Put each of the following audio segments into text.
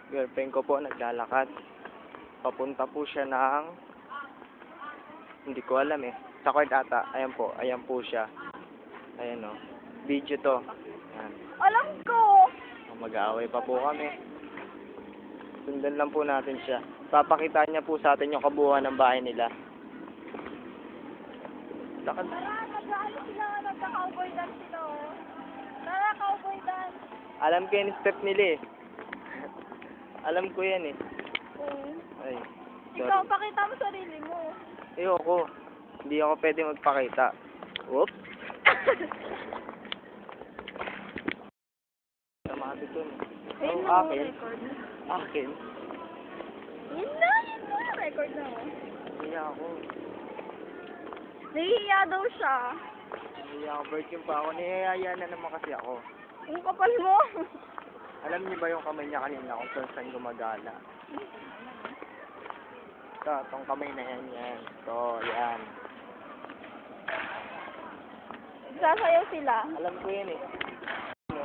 Girlfriend ko po naglalakad. Papunta po siya ng... Hindi ko alam eh. Sa court ata. Ayan po. Ayan po siya. Ayan o. Video to. Ayan. Alam ko! Mag-aaway pa po kami. Sundan lang po natin siya. Papakita niya po sa atin yung kabuuan ng bahay nila. Lakad. Tara, nag-ano sila, nagka-cowboy dance sila oh. Tara, cowboy dance. Alam ko yung step nila eh. Alam ko yan eh. Ay, Ikaw, sorry. pakita mo sarili mo. Ayoko. Hindi ako pwede magpakita. Whoop. Kamati to. Ayun Oh, na, akin. record. Akin. Yun na. Record na oh. Hindi ako. Nahihiya daw siya. Hindi ako. Virgin pa ako. Niyayaya na naman kasi ako. Ang kapal mo. Alam niyo ba yung kamay niya kanina kung saan gumagala? Ito, itong kamay na yan, yan. Ito, yan. Sasayaw sila. Alam ko yan eh. Ano?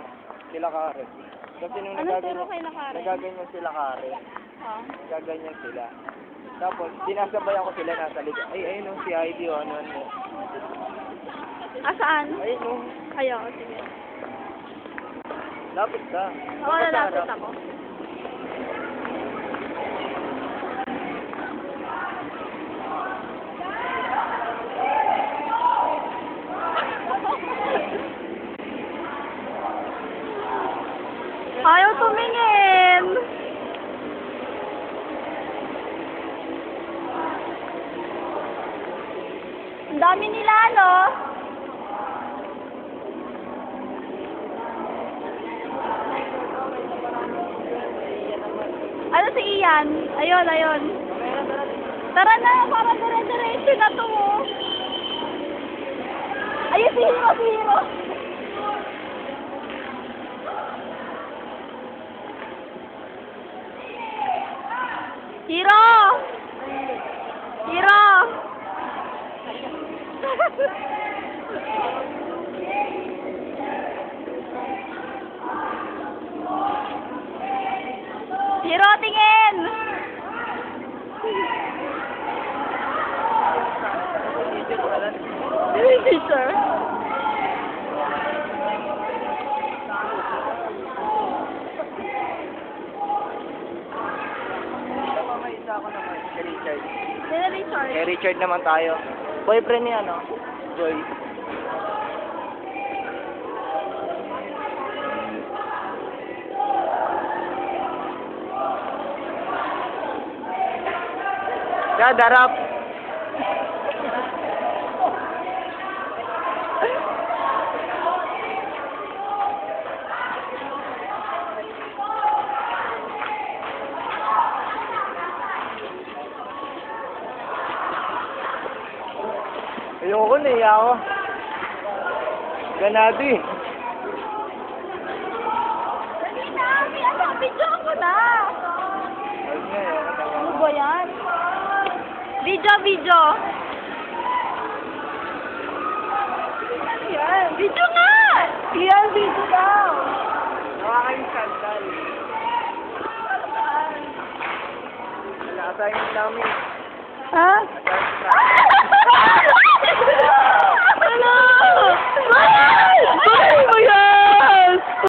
Sila Karen. Kasi nung Anong turo kay Nakari? nagaganyan sila Karen. Ha? Nagaganyan sila. Tapos, sinasabayan ko sila nasa likod. Ay, ayun o, si Heidi o, ano. Saan? Ayun o. Ayaw, sige. Lapit ka. Oo, lalapit ako. Ayaw tumingin! Ang dami nila, no? Ano si Ian? Ayun, ayun. Tara na, para dire-diretso na to. Ayun si Hiro, si Hiro. Hiro! Hiro! Hiro, tingin! Teacher? May isa ako naman, si Richard. Sino Richard? Kay Richard naman tayo. Boyfriend niya, no? Joy. Darap. Ayoko na, iya ako. Ganado eh. Dali na! Video ko na! Ayun nga eh. Ano ba yan? Video, video! Yan! Video nga! Yan, video daw! Nakakayong sandal. Wala, asahin namin. Ha?